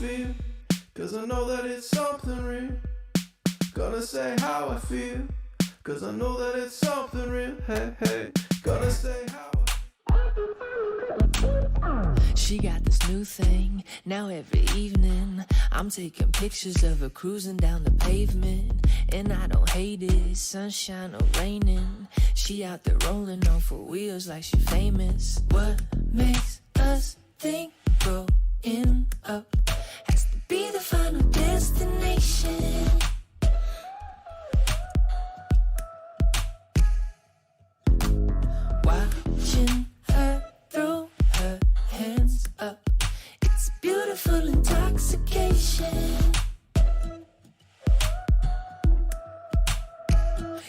feel, 'cause I know that it's something real. Gonna say how I feel, 'cause I know that it's something real. Hey, hey, gonna say how She got this new thing, now every evening I'm taking pictures of her cruising down the pavement. And I don't hate it, sunshine or raining. She out there rolling on four wheels like she famous. What makes us think growing up has to be the final destination? Watching her throw her hands up, it's beautiful intoxication.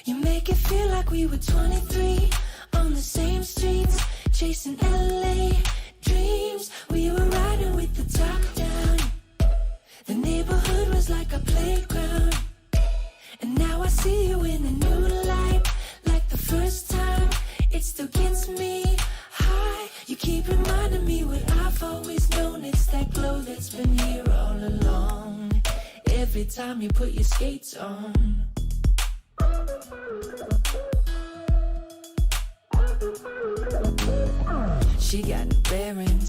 You make it feel like we were 23 on the same streets, chasing LA dreams. We were riding with the top down. The neighborhood was like a playground. And now I see you in a new light, like the first time. It still gets me high. You keep reminding me what I've always known. It's that glow that's been here all along. Every time you put your skates on. She got no bearings.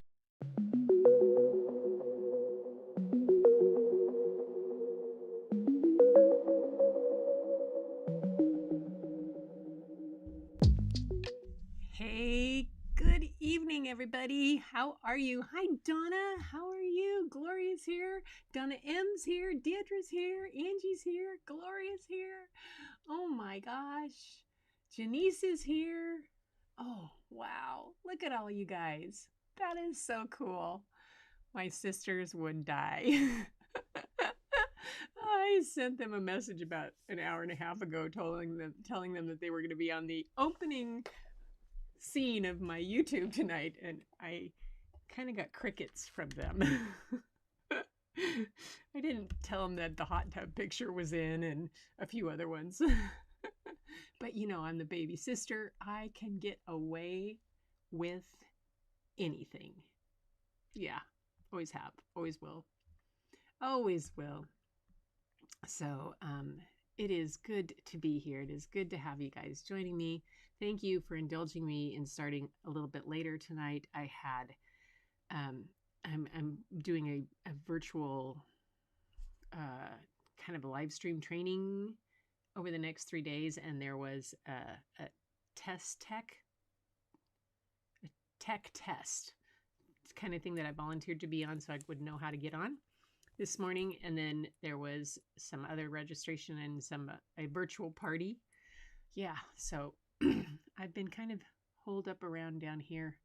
Hey, good evening, everybody. How are you? Hi, Donna. How are you? Gloria's here. Donna M's here. Deirdre's here. Angie's here. Gloria's here. Oh my gosh. Janice is here. Oh, wow. Look at all you guys. That is so cool. My sisters would die. I sent them a message about an hour and a half ago telling them that they were going to be on the opening scene of my YouTube tonight, and I kind of got crickets from them. I didn't tell them that the hot tub picture was in and a few other ones. But you know, I'm the baby sister. I can get away with anything. Yeah, always have, always will. Always will. So, it is good to be here. It is good to have you guys joining me. Thank you for indulging me in starting a little bit later tonight. I had, I'm doing a virtual, kind of a live stream training over the next 3 days, and there was a tech test. It's the kind of thing that I volunteered to be on so I would know how to get on this morning. And then there was some other registration and a virtual party. Yeah, so I've been kind of holed up around down here,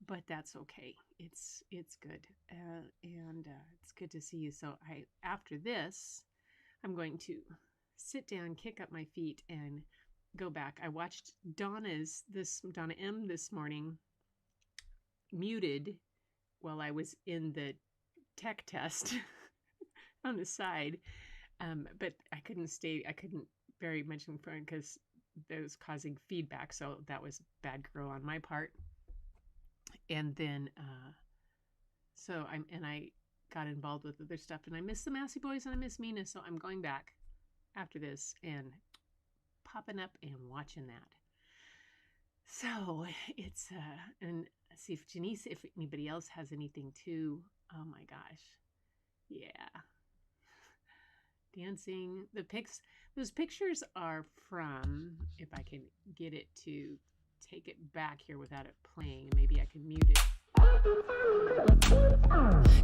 but that's okay. It's good, and it's good to see you. So after this, I'm going to sit down, kick up my feet, and go back. I watched Donna M this morning, muted while I was in the tech test on the side, but I couldn't very much in front because that was causing feedback, so that was bad girl on my part. And then I got involved with other stuff, and I miss the Massey Boys and I miss Mina, so I'm going back after this and popping up and watching that. So it's and see if anybody else has anything too. Oh my gosh, yeah. Dancing. Those pictures are from, if I can get it to take it back here without it playing, and maybe I can mute it.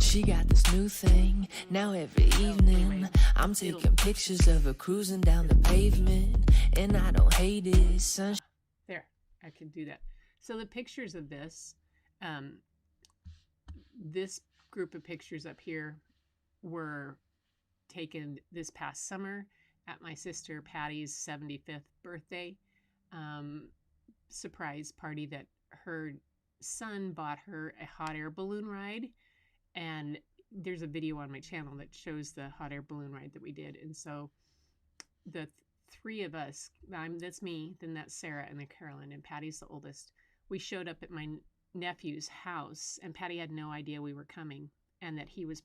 She got this new thing, now every evening I'm taking pictures of her cruising down the pavement. And I don't hate it, sunshine. There, I can do that. So the pictures of this group of pictures up here were taken this past summer at my sister Patty's 75th birthday surprise party that her son bought her a hot air balloon ride, and there's a video on my channel that shows the hot air balloon ride that we did. And so the three of us, that's me, then that's Sarah, and then Carolyn, and Patty's the oldest. We showed up at my nephew's house, and Patty had no idea we were coming. and that he was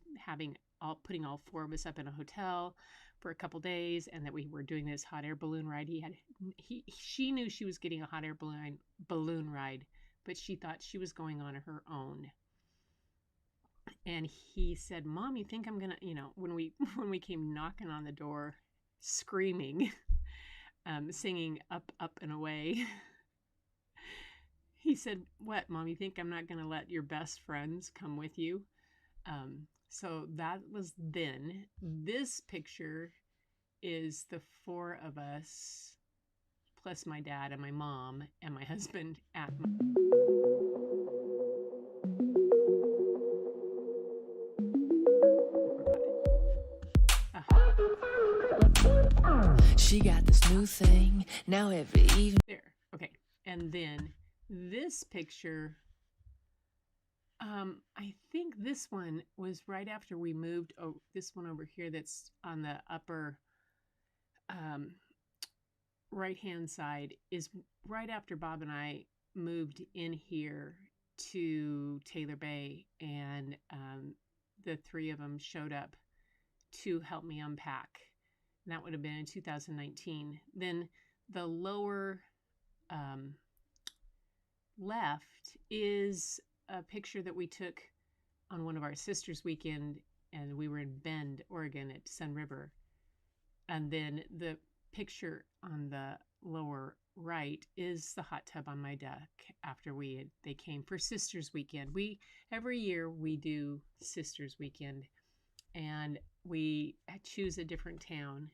putting all four of us up in a hotel for a couple days, and that we were doing this hot air balloon ride. She knew she was getting a hot air balloon ride, but she thought she was going on her own. And he said, "Mom, you think I'm gonna," when we came knocking on the door, screaming, singing "Up, Up and Away." He said, "What, Mom? You think I'm not gonna let your best friends come with you?" So that was then. This picture is the four of us, plus my dad and my mom and my husband at She got this new thing now every evening. there. Okay. And then this picture, I think this one was right after we moved. Oh, this one over here that's on the upper right-hand side is right after Bob and I moved in here to Taylor Bay, and the three of them showed up to help me unpack. And that would have been in 2019. Then the lower left is a picture that we took on one of our sisters' weekend, and we were in Bend, Oregon at Sun River. And then the picture on the lower right is the hot tub on my deck after they came for Sisters Weekend. Every year we do Sisters Weekend, and we choose a different town,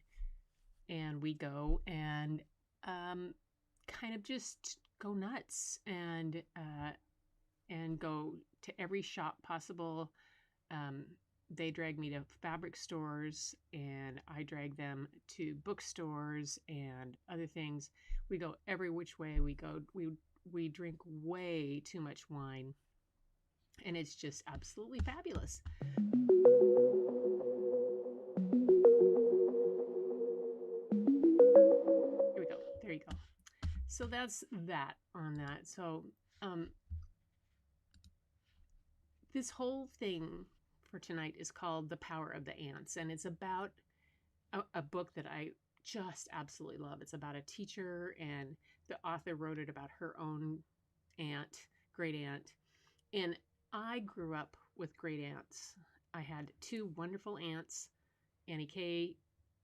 and we go and kind of just go nuts and go to every shop possible. They drag me to fabric stores, and I drag them to bookstores and other things. We go every which way we go. We drink way too much wine, and it's just absolutely fabulous. Here we go. There you go. So that's that on that. So this whole thing for tonight is called The Power of the Ants, and it's about a book that I just absolutely love. It's about a teacher, and the author wrote it about her own great aunt. And I grew up with great aunts. I had two wonderful aunts, Annie Kay,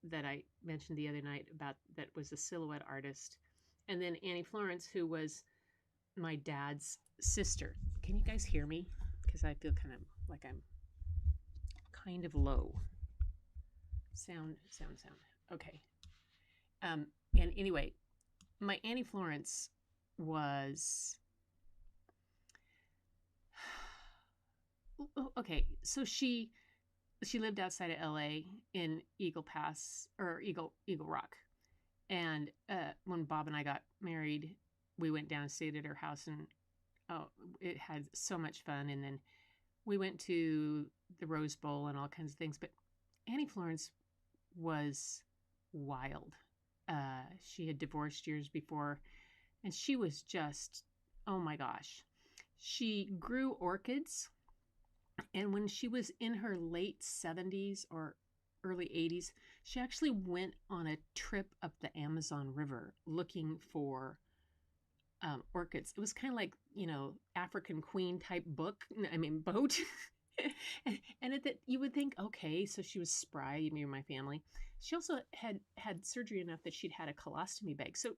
that I mentioned the other night about, that was a silhouette artist, and then Annie Florence, who was my dad's sister. Can you guys hear me? Because I feel kind of like I'm kind of low. Sound. Okay. And anyway, my Annie Florence was okay. So she lived outside of LA in Eagle Pass, or Eagle Rock. And when Bob and I got married, we went down and stayed at her house, and it had so much fun. And then we went to the Rose Bowl and all kinds of things. But Annie Florence was wild. She had divorced years before, and she was just, oh my gosh. She grew orchids, and when she was in her late 70s or early 80s, she actually went on a trip up the Amazon River looking for orchids. It was kind of like, African Queen type boat. And you would think, okay, so she was spry, me or my family. She also had surgery enough that she'd had a colostomy bag. So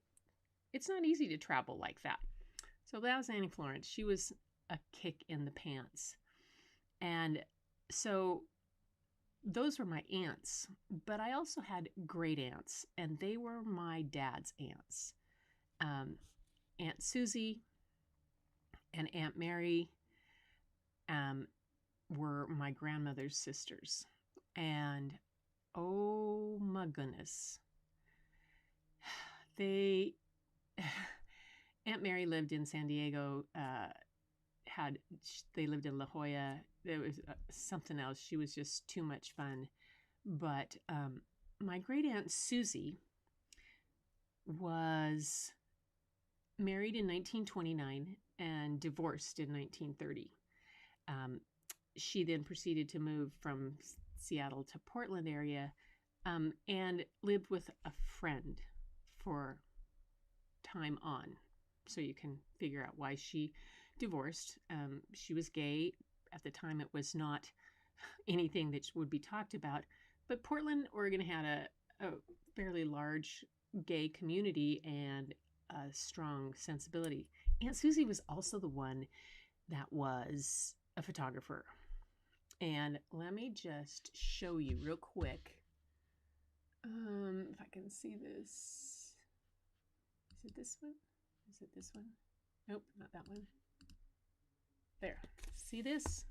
it's not easy to travel like that. So that was Annie Florence. She was a kick in the pants. And so those were my aunts. But I also had great aunts, and they were my dad's aunts. Aunt Susie and Aunt Mary were my grandmother's sisters. And oh my goodness, Aunt Mary lived in San Diego, they lived in La Jolla. There was something else. She was just too much fun. But my great aunt Susie was married in 1929 and divorced in 1930. she then proceeded to move from Seattle to Portland area, and lived with a friend for time on. So you can figure out why she divorced. She was gay. At the time, it was not anything that would be talked about. But Portland, Oregon had a fairly large gay community and a strong sensibility. Aunt Susie was also the one that was a photographer. And let me just show you real quick. If I can see this. Is it this one? Is it this one? Nope, not that one. There. See this?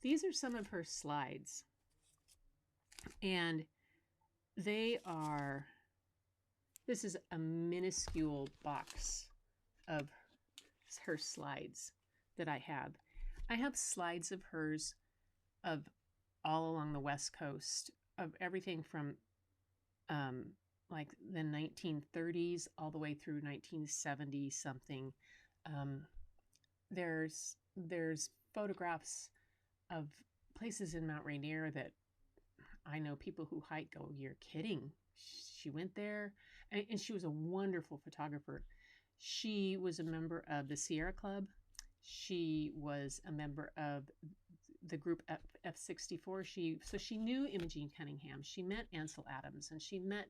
These are some of her slides. And they are, this is a minuscule box of her slides that I have. I have slides of hers of all along the West Coast, of everything from like the 1930s all the way through 1970 something. There's photographs of places in Mount Rainier that I know people who hike go, "You're kidding." She went there, and she was a wonderful photographer. She was a member of the Sierra Club. She was a member of the group F64. So she knew Imogene Cunningham. She met Ansel Adams, and she met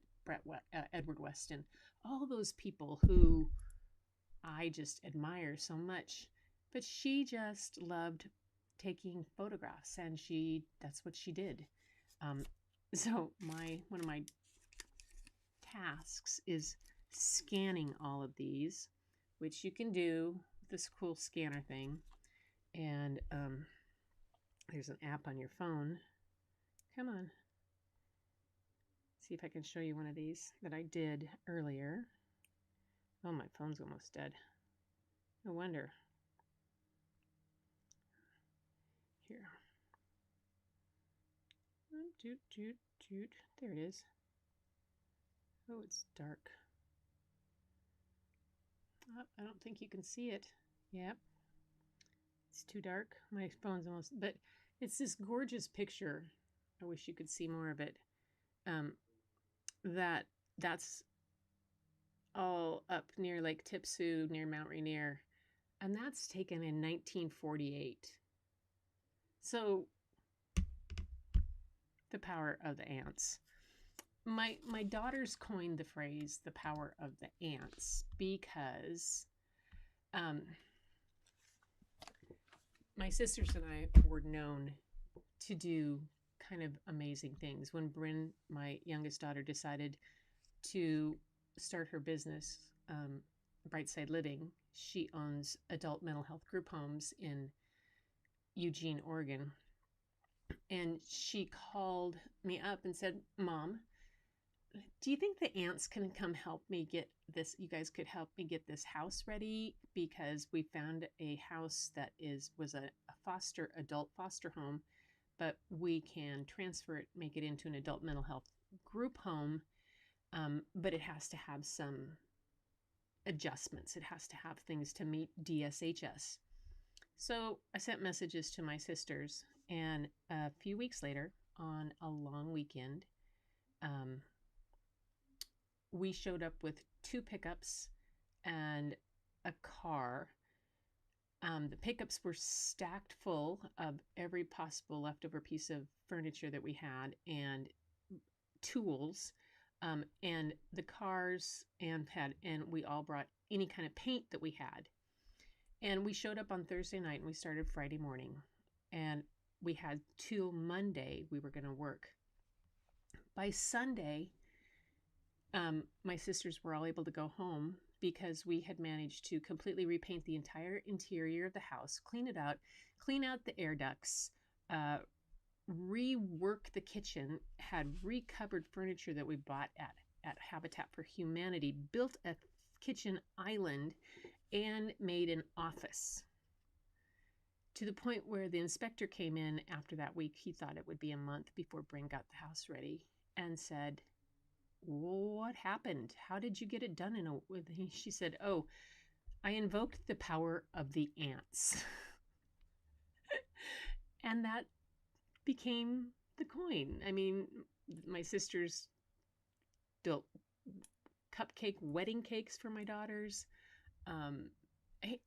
Edward Weston. All those people who I just admire so much. But she just loved taking photographs, and that's what she did. So one of my tasks is scanning all of these, which you can do with this cool scanner thing. And there's an app on your phone. Come on. See if I can show you one of these that I did earlier. Oh, my phone's almost dead. No wonder. Here. There it is. Oh, it's dark. Oh, I don't think you can see it. Yep. It's too dark. My phone's almost, but it's this gorgeous picture. I wish you could see more of it. That's all up near Lake Tipsu, near Mount Rainier. And that's taken in 1948. So the power of the ants. My daughters coined the phrase "the power of the ants" because my sisters and I were known to do kind of amazing things. When Bryn, my youngest daughter, decided to start her business, Brightside Living, she owns adult mental health group homes in Eugene, Oregon. And she called me up and said, "Mom, do you think the ants can come help me get this? You guys could help me get this house ready, because we found a house that was a adult foster home, but we can transfer it, make it into an adult mental health group home, but it has to have some adjustments. It has to have things to meet DSHS." So I sent messages to my sisters, and a few weeks later, on a long weekend, we showed up with 2 pickups and a car. The pickups were stacked full of every possible leftover piece of furniture that we had and tools, and the cars, and we all brought any kind of paint that we had. And we showed up on Thursday night, and we started Friday morning, and we had till Monday we were going to work. By Sunday, my sisters were all able to go home because we had managed to completely repaint the entire interior of the house, clean it out, clean out the air ducts, rework the kitchen, had recovered furniture that we bought at Habitat for Humanity, built a kitchen island, and made an office. To the point where the inspector came in after that week. He thought it would be a month before Bryn got the house ready, and said, "What happened? How did you get it done in a week?" She said, "Oh, I invoked the power of the ants." And that became the coin. I mean, my sisters built cupcake wedding cakes for my daughters. Um,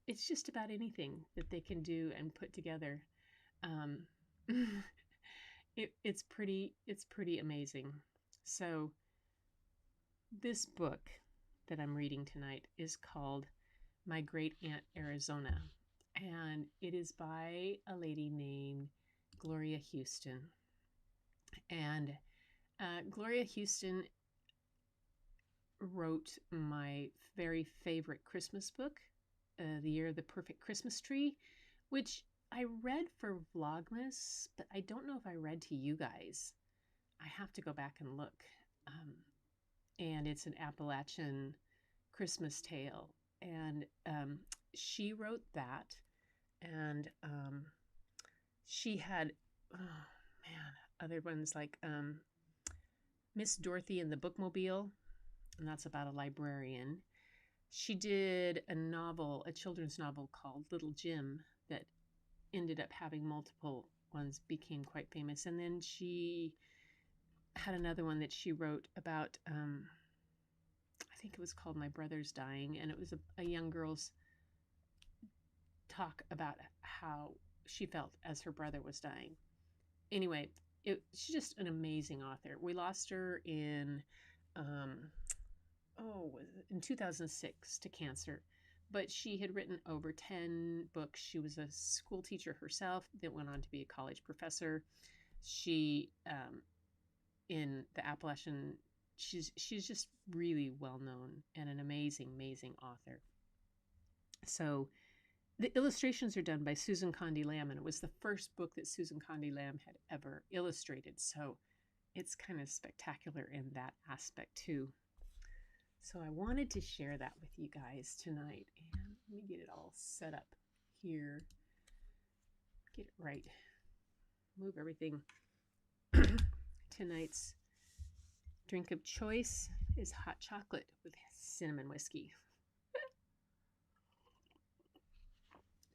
it's just about anything that they can do and put together. Um, it's pretty amazing. So this book that I'm reading tonight is called My Great Aunt Arizona, and it is by a lady named Gloria Houston. And Gloria Houston wrote my very favorite Christmas book, The Year of the Perfect Christmas Tree, which I read for Vlogmas, but I don't know if I read to you guys. I have to go back and look. And it's an Appalachian Christmas tale. And she wrote that. And she had, other ones like Miss Dorothy and the Bookmobile, and that's about a librarian. She did a children's novel called Little Jim that ended up having multiple ones, became quite famous. And then she had another one that she wrote about, I think it was called My Brother's Dying, and it was a young girl's talk about how she felt as her brother was dying. Anyway, she's just an amazing author. We lost her in 2006 to cancer, but she had written over 10 books. She was a school teacher herself that went on to be a college professor. She in the Appalachian, she's just really well known and an amazing author. So the illustrations are done by Susan Condie Lamb, and it was the first book that Susan Condie Lamb had ever illustrated. So it's kind of spectacular in that aspect too. So I wanted to share that with you guys tonight. And let me get it all set up here. Get it right. Move everything. Tonight's drink of choice is hot chocolate with cinnamon whiskey.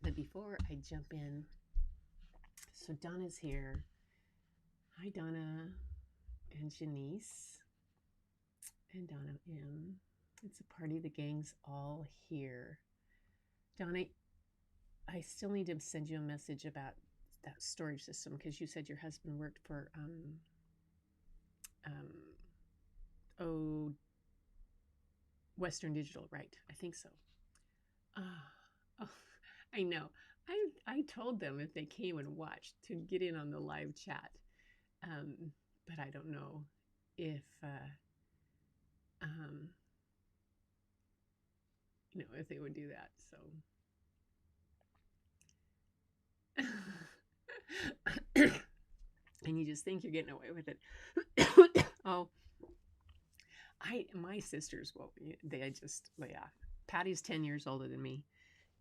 But before I jump in, so Donna's here. Hi, Donna and Janice and Donna M. It's a party. The gang's all here. Donna, I still need to send you a message about that storage system because you said your husband worked for Western Digital, right? I think so. Oh, I know. I told them if they came and watched to get in on the live chat, but I don't know if if they would do that. So, and you just think you're getting away with it. Oh, my sisters, well, Patty's 10 years older than me.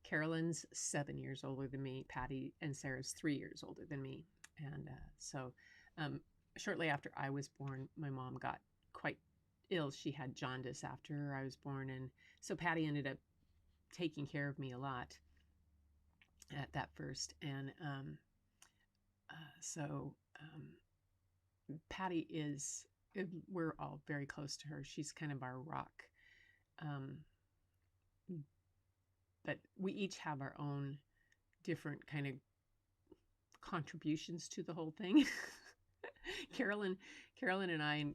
Carolyn's 7 years older than me. Patty and Sarah's 3 years older than me. And so shortly after I was born, my mom got quite ill. She had jaundice after I was born. And so Patty ended up taking care of me a lot at that first. And so Patty we're all very close to her. She's kind of our rock. But we each have our own different kind of contributions to the whole thing. Carolyn and I,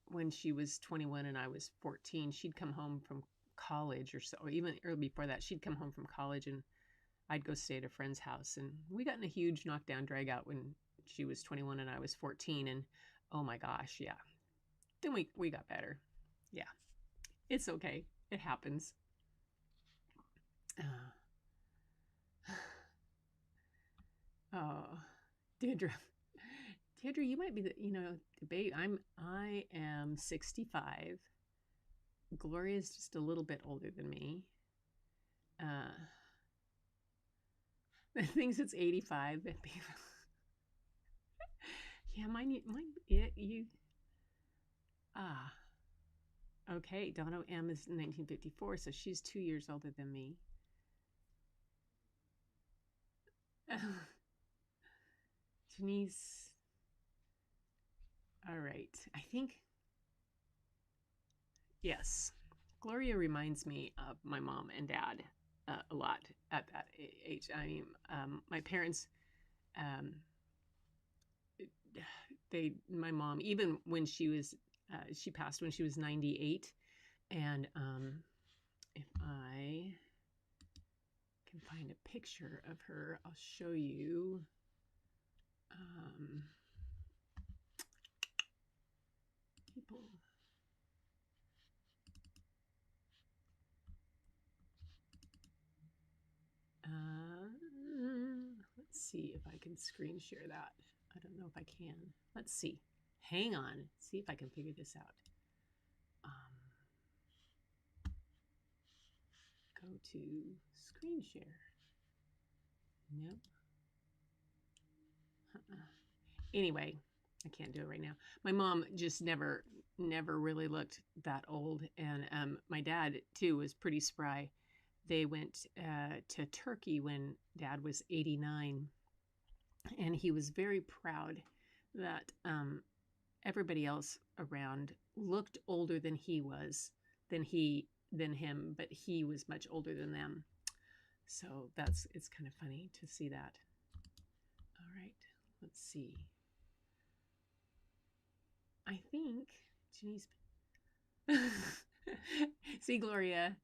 when she was 21 and I was 14, she'd come home from college or so, or even early before that, she'd come home from college and I'd go stay at a friend's house. And we got in a huge knockdown drag out when she was 21 and I was 14. And oh my gosh, yeah. Then we got better. Yeah. It's okay. It happens. Oh, Deirdre, you might be babe. I am 65. Gloria's just a little bit older than me. The things it's 85. Yeah, you. Okay. Donna M is 1954, so she's 2 years older than me. Janice. All right. I think, yes. Gloria reminds me of my mom and dad a lot at that age. I mean, my parents, my mom, even when she passed when she was 98. And if I can find a picture of her, I'll show you. People. Let's see if I can screen share that. I don't know if I can. Let's see. Hang on. See if I can figure this out. Go to screen share. Nope. Anyway, I can't do it right now. My mom just never really looked that old. And my dad, too, was pretty spry. They went to Turkey when Dad was 89. And he was very proud that everybody else around looked older than he was, than him, but he was much older than them. So it's kind of funny to see that. All right, let's see. I think Janice. See, Gloria,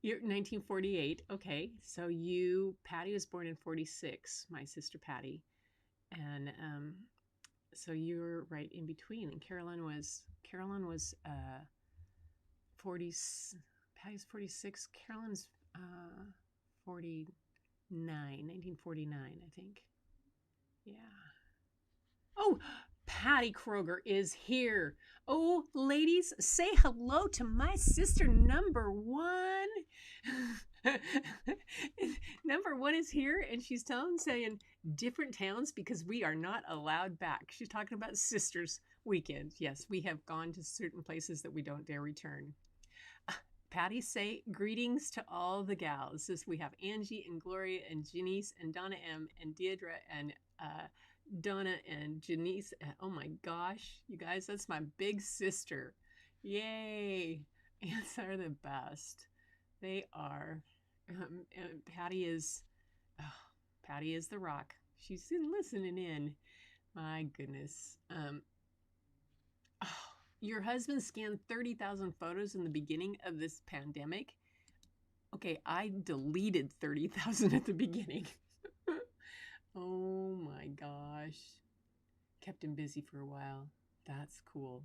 you're 1948. Okay, so Patty was born in 46. My sister Patty, and so you're right in between. And Carolyn was 40. Patty's 46. Carolyn's 49. 1949, I think. Yeah. Oh, Patty Kroger is here. Oh, ladies, say hello to my sister number one. Number one is here, and she's saying different towns because we are not allowed back. She's talking about Sisters Weekend. Yes, we have gone to certain places that we don't dare return. Patty, say greetings to all the gals. We have Angie and Gloria and Janice and Donna M and Deirdre and Donna and Janice. Oh my gosh, you guys, that's my big sister. Yay. Aunts are the best. They are. Patty is the rock. She's listening in. My goodness. Your husband scanned 30,000 photos in the beginning of this pandemic. Okay, I deleted 30,000 at the beginning. Oh my gosh. Kept him busy for a while. That's cool.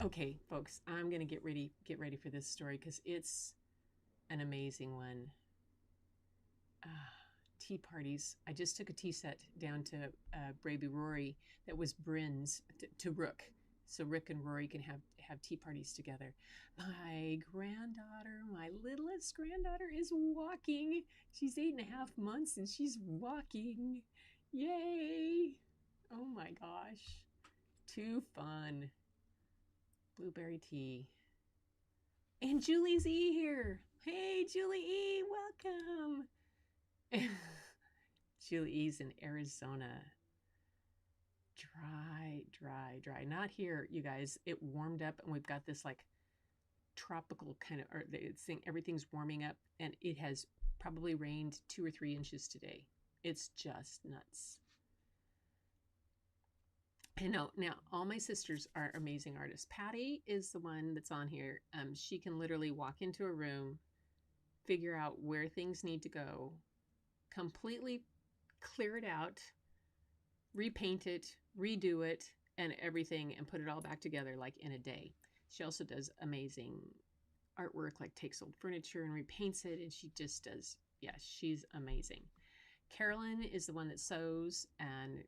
Okay, folks, I'm going to get ready for this story because it's an amazing one. Tea parties. I just took a tea set down to Baby Rory that was Bryn's to Rook. So Rick and Rory can have tea parties together. My littlest granddaughter is walking. She's 8.5 months and she's walking. Yay! Oh my gosh. Too fun. Blueberry tea. And Julie's E here. Hey, Julie E, welcome. Julie E's in Arizona. Dry. Not here, you guys. It warmed up and we've got this like tropical kind of, everything's warming up and it has probably rained 2 or 3 inches today. It's just nuts. I know. Now, all my sisters are amazing artists. Patty is the one that's on here. She can literally walk into a room, figure out where things need to go, completely clear it out, repaint it, redo it, and everything, and put it all back together like in a day. She also does amazing artwork, like takes old furniture and repaints it, and she just does, she's amazing. Carolyn is the one that sews and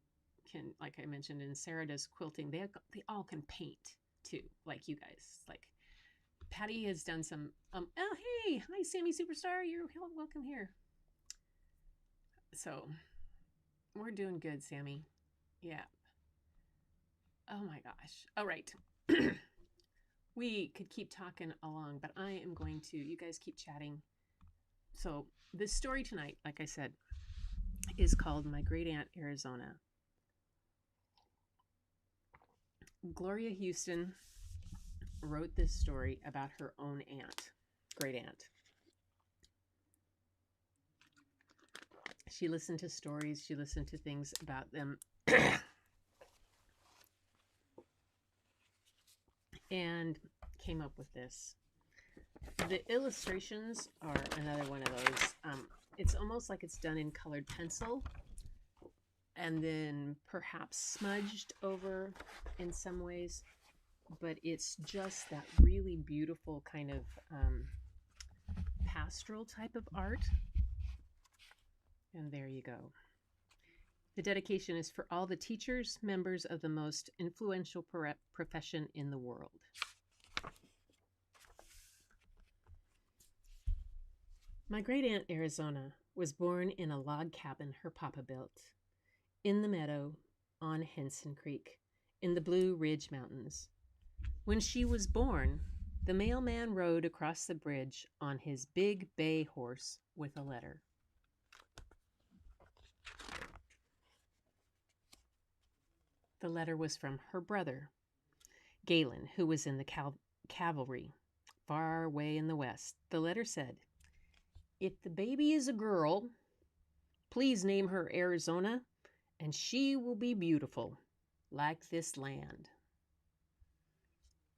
can, like I mentioned, and Sarah does quilting. They all can paint too, like you guys. Like Patty has done some, oh, hey, hi, Sammy Superstar, you're welcome here. So we're doing good, Sammy. Yeah. Oh my gosh. All right. We could keep talking along, but I am going to, you guys keep chatting. So this story tonight, like I said, is called My Great Aunt Arizona. Gloria Houston wrote this story about her own aunt, great aunt. She listened to stories, she listened to things about them, and came up with this. The illustrations are another one of those. It's almost like it's done in colored pencil and then perhaps smudged over in some ways, but it's just that really beautiful kind of pastoral type of art. And there you go. The dedication is for all the teachers, members of the most influential profession in the world. My great aunt Arizona was born in a log cabin her papa built, in the meadow on Henson Creek, in the Blue Ridge Mountains. When she was born, the mailman rode across the bridge on his big bay horse with a letter. The letter was from her brother, Galen, who was in the cavalry, far away in the west. The letter said, "If the baby is a girl, please name her Arizona, and she will be beautiful, like this land."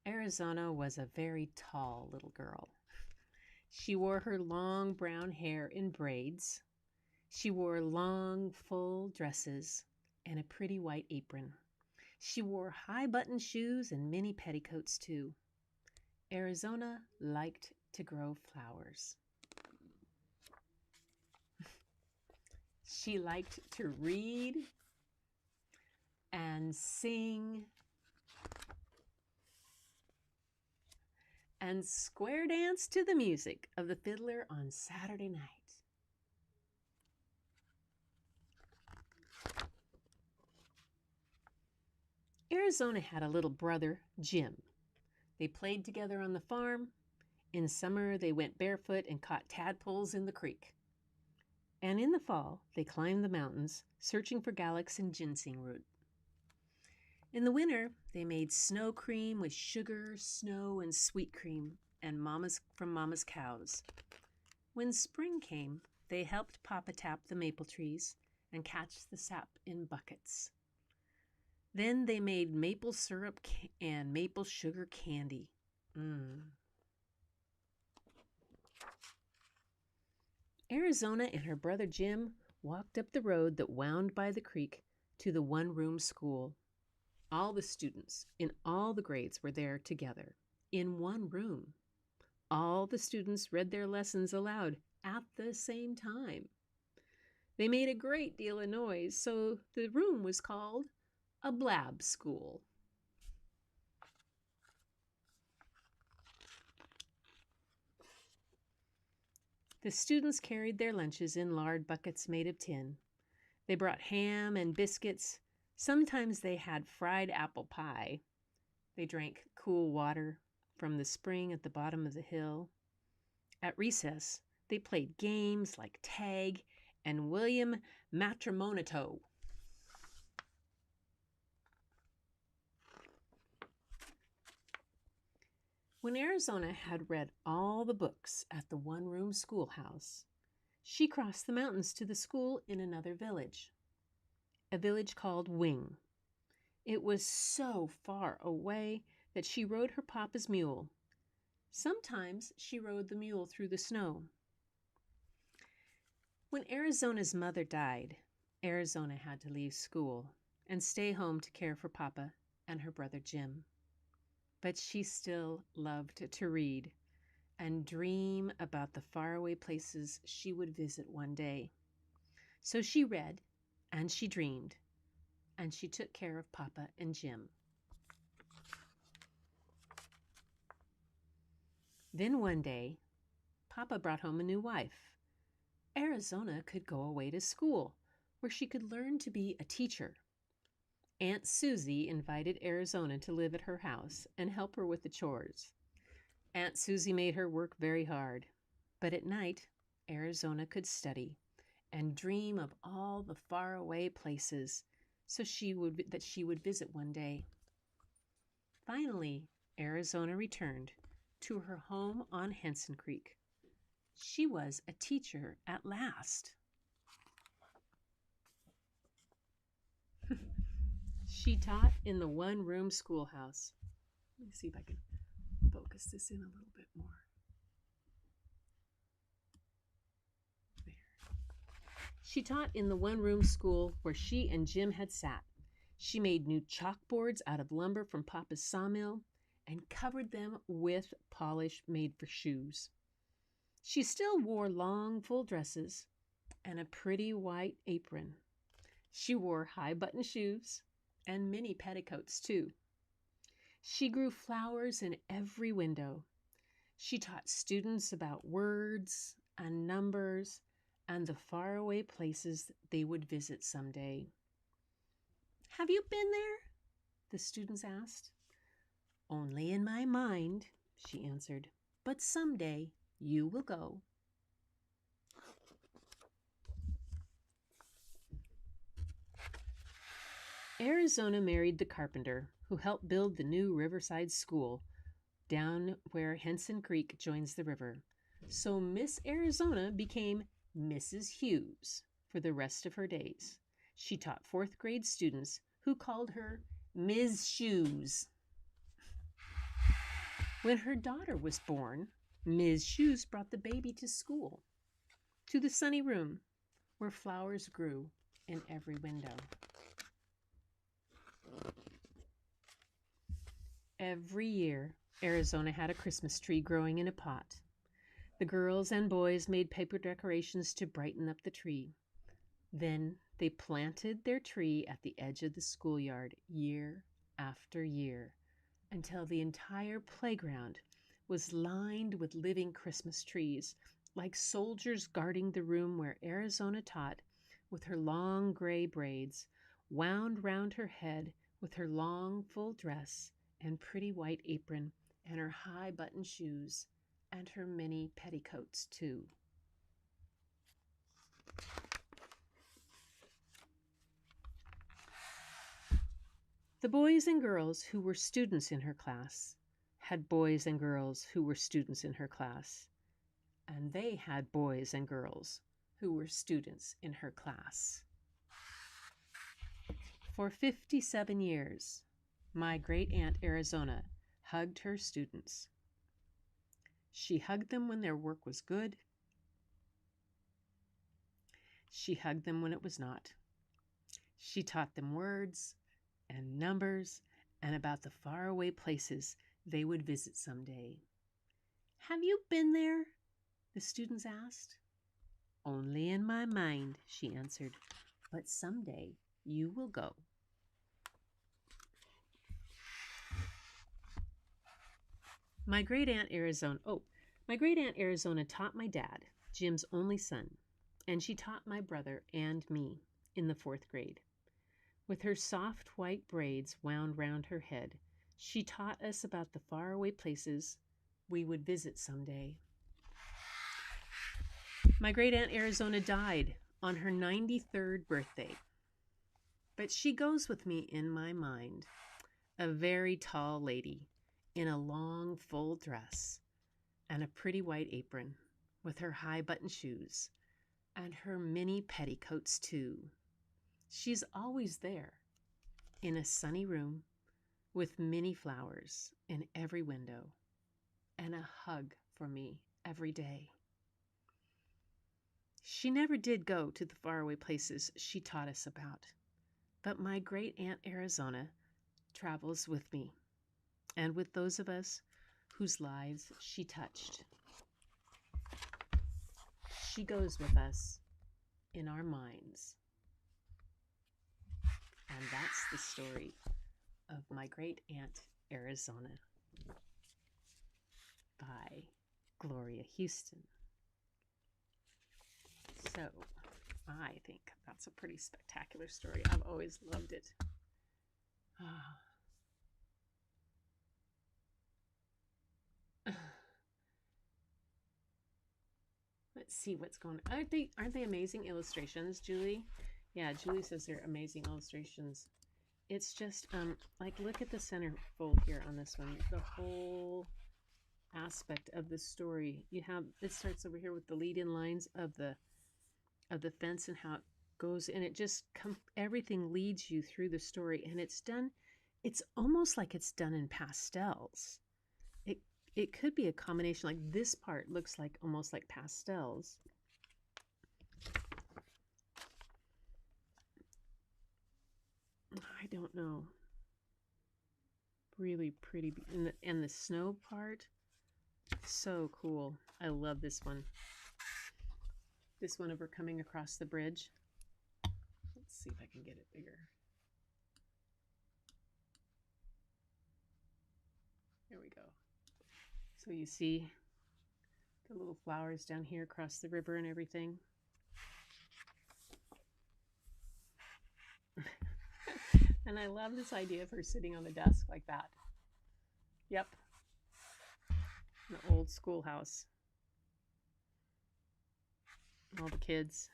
Arizona was a very tall little girl. She wore her long brown hair in braids. She wore long, full dresses and a pretty white apron. She wore high-button shoes and mini petticoats, too. Arizona liked to grow flowers. She liked to read and sing and square dance to the music of the fiddler on Saturday night. Arizona had a little brother, Jim. They played together on the farm. In summer, they went barefoot and caught tadpoles in the creek. And in the fall, they climbed the mountains, searching for galax and ginseng root. In the winter, they made snow cream with sugar, snow, and sweet cream, and from Mama's cows. When spring came, they helped Papa tap the maple trees and catch the sap in buckets. Then they made maple syrup and maple sugar candy. Arizona and her brother Jim walked up the road that wound by the creek to the one-room school. All the students in all the grades were there together, in one room. All the students read their lessons aloud at the same time. They made a great deal of noise, so the room was called a blab school. The students carried their lunches in lard buckets made of tin. They brought ham and biscuits. Sometimes they had fried apple pie. They drank cool water from the spring at the bottom of the hill. At recess, they played games like tag and William Matrimonito. When Arizona had read all the books at the one-room schoolhouse, she crossed the mountains to the school in another village, a village called Wing. It was so far away that she rode her papa's mule. Sometimes she rode the mule through the snow. When Arizona's mother died, Arizona had to leave school and stay home to care for Papa and her brother Jim. But she still loved to read and dream about the faraway places she would visit one day. So she read and she dreamed, and she took care of Papa and Jim. Then one day, Papa brought home a new wife. Arizona could go away to school, where she could learn to be a teacher. Aunt Susie invited Arizona to live at her house and help her with the chores. Aunt Susie made her work very hard, but at night, Arizona could study and dream of all the faraway places that she would visit one day. Finally, Arizona returned to her home on Henson Creek. She was a teacher at last. She taught in the one-room schoolhouse. Let me see if I can focus this in a little bit more. There. She taught in the one-room school where she and Jim had sat. She made new chalkboards out of lumber from Papa's sawmill and covered them with polish made for shoes. She still wore long, full dresses and a pretty white apron. She wore high-button shoes and mini petticoats, too. She grew flowers in every window. She taught students about words and numbers and the faraway places they would visit someday. "Have you been there?" the students asked. "Only in my mind," she answered, "but someday you will go." Arizona married the carpenter who helped build the new Riverside School down where Henson Creek joins the river. So Miss Arizona became Mrs. Hughes for the rest of her days. She taught fourth grade students who called her Ms. Shoes. When her daughter was born, Ms. Shoes brought the baby to school, to the sunny room where flowers grew in every window. Every year, Arizona had a Christmas tree growing in a pot. The girls and boys made paper decorations to brighten up the tree. Then they planted their tree at the edge of the schoolyard year after year until the entire playground was lined with living Christmas trees, like soldiers guarding the room where Arizona taught, with her long gray braids wound round her head, with her long full dress and pretty white apron and her high button shoes and her mini petticoats, too. The boys and girls who were students in her class had boys and girls who were students in her class, and they had boys and girls who were students in her class. For 57 years, my great-aunt Arizona hugged her students. She hugged them when their work was good. She hugged them when it was not. She taught them words and numbers and about the faraway places they would visit someday. "Have you been there?" the students asked. "Only in my mind," she answered, "but someday you will go." My great-aunt Arizona taught my dad, Jim's only son, and she taught my brother and me in the fourth grade. With her soft white braids wound round her head, she taught us about the faraway places we would visit someday. My great-aunt Arizona died on her 93rd birthday, but she goes with me in my mind, a very tall lady in a long, full dress and a pretty white apron, with her high-button shoes and her mini petticoats, too. She's always there, in a sunny room with many flowers in every window and a hug for me every day. She never did go to the faraway places she taught us about, but my great-aunt Arizona travels with me and with those of us whose lives she touched. She goes with us in our minds. And that's the story of My Great-Aunt Arizona by Gloria Houston. So, I think that's a pretty spectacular story. I've always loved it. Let's see what's going on. Aren't they amazing illustrations, Julie? Yeah, Julie says they're amazing illustrations it's just like, look at the centerfold here on this one. The whole aspect of the story. You have, it starts over here with the lead-in lines of the fence and how it goes, and it just everything leads you through the story, and it's almost like it's done in pastels. It could be a combination, like this part looks like almost like pastels. I don't know. Really pretty. And the snow part, so cool. I love this one. This one over coming across the bridge. Let's see if I can get it bigger. There we go. So you see the little flowers down here across the river and everything. And I love this idea of her sitting on the desk like that. Yep. An old schoolhouse. All the kids.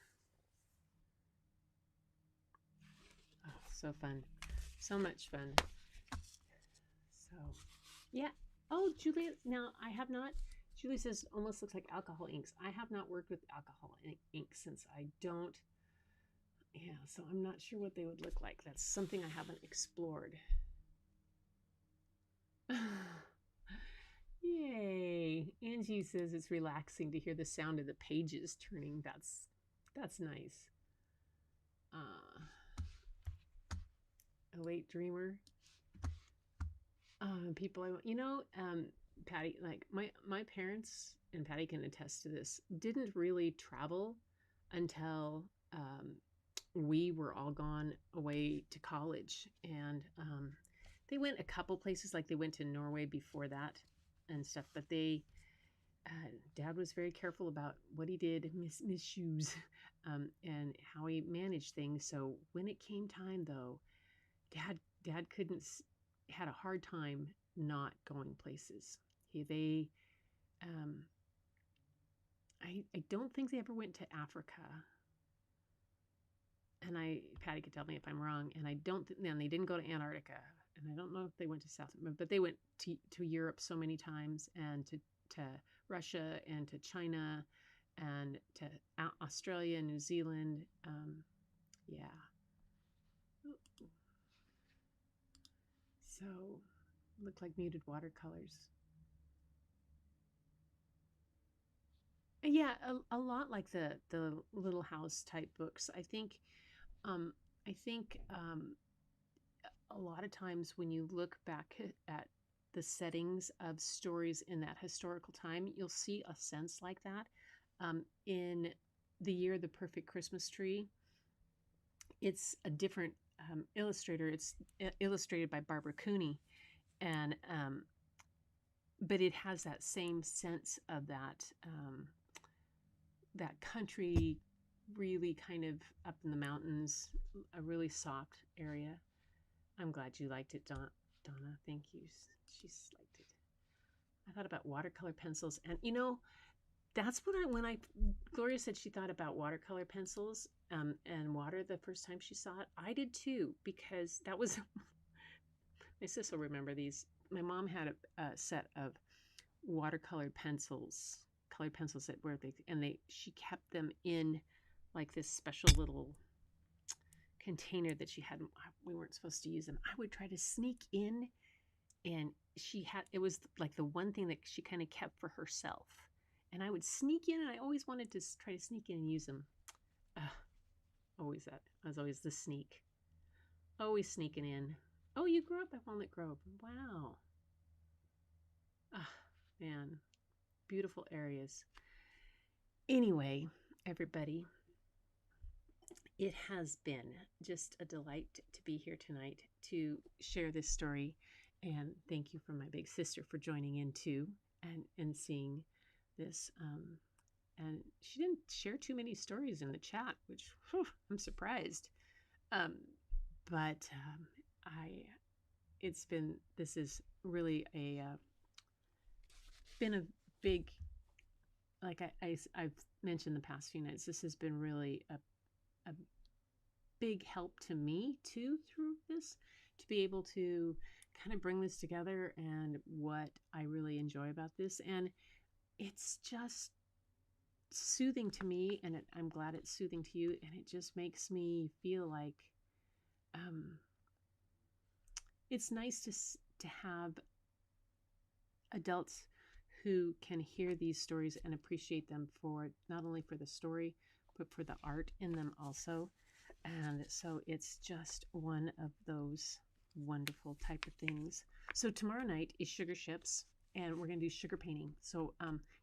Oh, so fun. So much fun. So, yeah. Oh, Julie, now I have not, Julie says almost looks like alcohol inks. I have not worked with alcohol ink since I don't, yeah, so I'm not sure what they would look like. That's something I haven't explored. Yay. Angie says it's relaxing to hear the sound of the pages turning. That's nice. A late dreamer. People Patty, like my parents, and Patty can attest to this, didn't really travel until we were all gone away to college, and they went a couple places, like they went to Norway before that and stuff, but they Dad was very careful about what he did, miss shoes, and how he managed things. So when it came time, though, Dad had a hard time not going places. I don't think they ever went to Africa. And Patty could tell me if I'm wrong. And and they didn't go to Antarctica. And I don't know if they went to South America, but they went to Europe so many times, and to Russia, and to China, and to Australia, New Zealand. Yeah. So, look like muted watercolors. Yeah, a lot like the Little House type books. I think a lot of times when you look back at the settings of stories in that historical time, you'll see a sense like that. In The Year the Perfect Christmas Tree, it's a different illustrator. It's illustrated by Barbara Cooney, and but it has that same sense of that that country, really kind of up in the mountains, a really soft area. I'm glad you liked it, Donna. Thank you. She's liked it. I thought about watercolor pencils, and that's what Gloria said she thought about watercolor pencils and water the first time she saw it. I did too, because that was my sister will remember these. My mom had a set of watercolor pencils, colored pencils that she kept them in like this special little container that she had. We weren't supposed to use them. I would try to sneak in, and it was like the one thing that she kind of kept for herself. And I would sneak in, and I always wanted to try to sneak in and use them. Always that. I was always the sneak. Always sneaking in. Oh, you grew up at Walnut Grove. Wow. Man. Beautiful areas. Anyway, everybody, it has been just a delight to be here tonight to share this story. And thank you for my big sister for joining in too, and seeing this. And she didn't share too many stories in the chat, which I'm surprised. But this is really been a big, like I've mentioned the past few nights, this has been really a big help to me too through this, be able to kind of bring this together and what I really enjoy about this. And it's just soothing to me, and I'm glad it's soothing to you. And it just makes me feel like it's nice to have adults who can hear these stories and appreciate them for not only for the story, but for the art in them also. And so it's just one of those wonderful type of things. So tomorrow night is Sugar Ships, and we're going to do sugar painting. So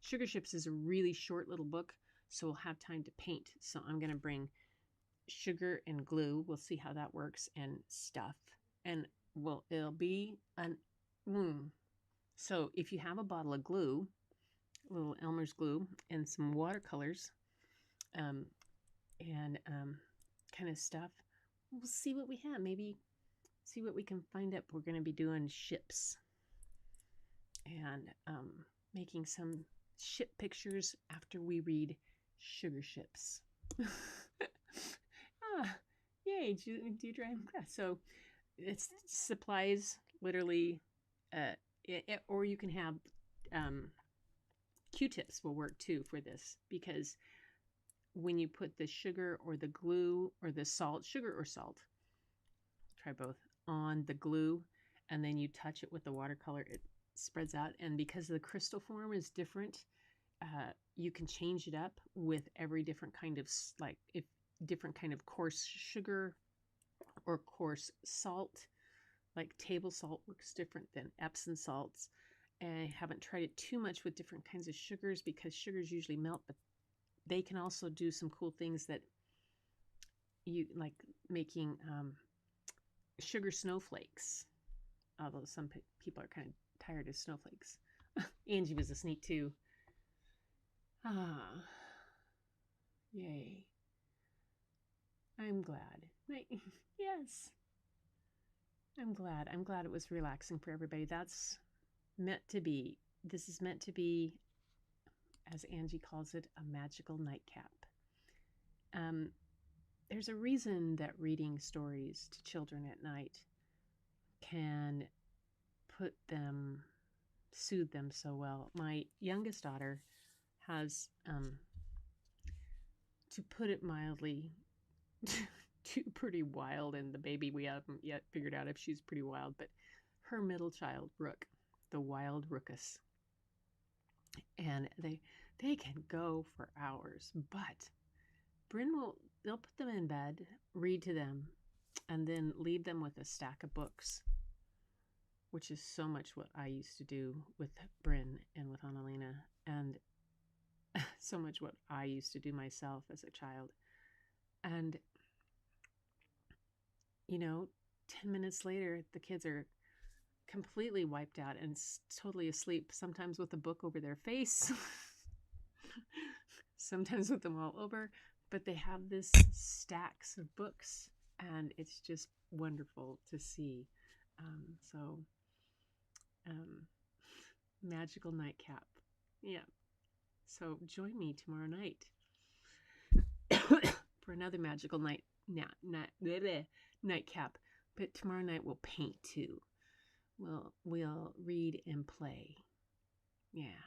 Sugar Ships is a really short little book, so we'll have time to paint. So I'm going to bring sugar and glue. We'll see how that works, and stuff. And it'll be an So if you have a bottle of glue, a little Elmer's glue, and some watercolors, and kind of stuff, we'll see what we have. Maybe see what we can find up. We're going to be doing ships and making some ship pictures after we read Sugar Ships. Yay! Do you drive? Yeah, so it's supplies, literally, or you can have Q-tips will work too for this, because when you put the sugar or the glue or the salt, sugar or salt, try both, on the glue, and then you touch it with the watercolor, it spreads out. And because the crystal form is different, you can change it up with every different kind of, like, if different kind of coarse sugar or coarse salt, like table salt works different than Epsom salts. And I haven't tried it too much with different kinds of sugars, because sugars usually melt, but they can also do some cool things that you like, making sugar snowflakes. Although some people are kind of tired of snowflakes. Angie was a sneak too. Yay. I'm glad. Yes. I'm glad. I'm glad it was relaxing for everybody. That's meant to be. This is meant to be, as Angie calls it, a magical nightcap. There's a reason that reading stories to children at night can soothe them so well. My youngest daughter has, to put it mildly, too pretty wild, and the baby, we haven't yet figured out if she's pretty wild, but her middle child, Rook, the wild Rookus, and they can go for hours. But Bryn they'll put them in bed, read to them, and then leave them with a stack of books, which is so much what I used to do with Bryn and with Annalena, and so much what I used to do myself as a child. And 10 minutes later, the kids are completely wiped out and totally asleep, sometimes with a book over their face, sometimes with them all over, but they have this stacks of books, and it's just wonderful to see. Magical nightcap. Yeah. So join me tomorrow night for another magical nightcap. But tomorrow night we'll paint too. We'll read and play. Yeah.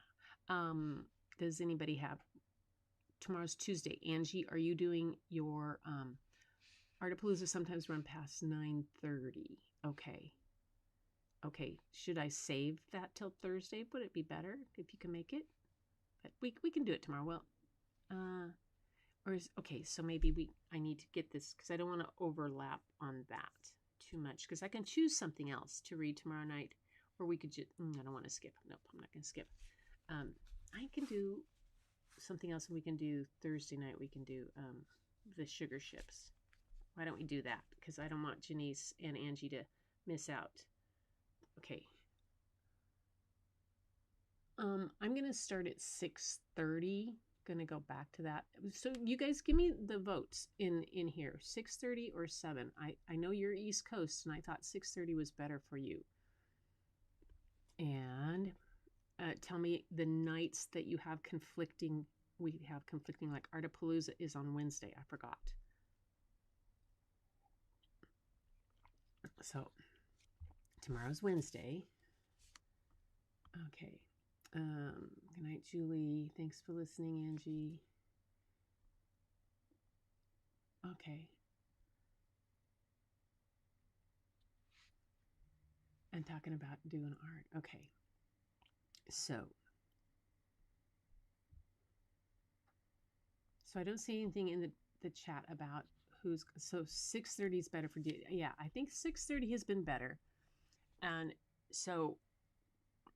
Does anybody have? Tomorrow's Tuesday. Angie, are you doing your Artapalooza? Sometimes run past 9:30. Okay. Should I save that till Thursday? Would it be better if you can make it? But we can do it tomorrow. Well, so maybe I need to get this, because I don't want to overlap on that too much, because I can choose something else to read tomorrow night, or we could just, I don't want to skip. Nope, I'm not going to skip. I can do something else, and we can do Thursday night. We can do the Sugar Ships. Why don't we do that? Because I don't want Janice and Angie to miss out. Okay. I'm going to start at 6:30. Going to go back to that. So you guys give me the votes in here. 6:30 or 7. I know you're East Coast, and I thought 6:30 was better for you. And tell me the nights that you have conflicting. We have conflicting, like Artapalooza is on Wednesday. I forgot. So Tomorrow's Wednesday. Okay. Good night, Julie. Thanks for listening, Angie. Okay. And talking about doing art. Okay. So I don't see anything in the chat about who's, so 6:30 is better for, yeah, I think 6:30 has been better. And so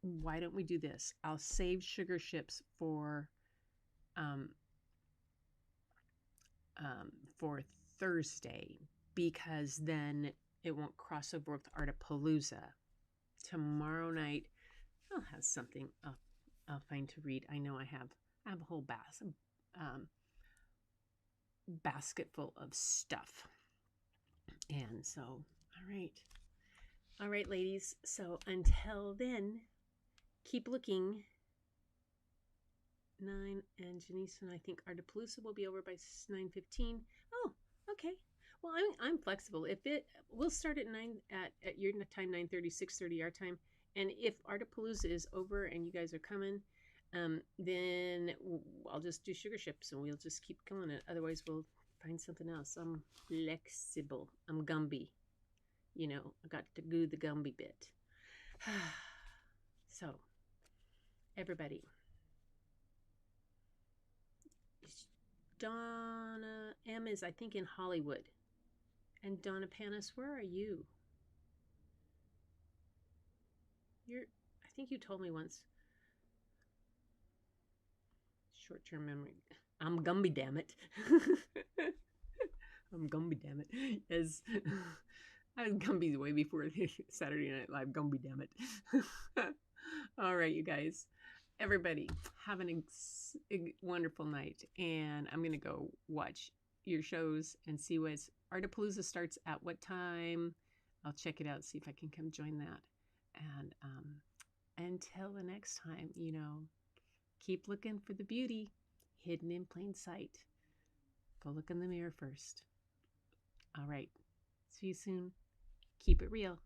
why don't we do this? I'll save sugar ships for Thursday, because then it won't cross over with Artapalooza. Tomorrow night, I'll have something I'll find to read. I know I have a whole basket full of stuff. And so, all right, ladies. So until then, keep looking. 9, and Janice and I think Artapalooza will be over by 9:15. Oh, okay. Well, I'm flexible. We'll start at 9 at your time, 9:30, 6:30 our time. And if Artapalooza is over and you guys are coming, then I'll just do sugar ships and we'll just keep going. It. Otherwise, we'll find something else. I'm flexible. I'm Gumby. You know, I got to do the Gumby bit. So, everybody. Donna M is, I think, in Hollywood. And Donna Panis, where are you? I think you told me once. Short-term memory. I'm Gumby, damn it. I'm Gumby, damn it. Yes. I was Gumby way before Saturday Night Live. Gumby, damn it. All right, you guys. Everybody, have a wonderful night. And I'm going to go watch your shows and see what's Artapalooza starts at what time. I'll check it out, see if I can come join that. And until the next time, you know, keep looking for the beauty hidden in plain sight. Go look in the mirror first. All right. See you soon. Keep it real.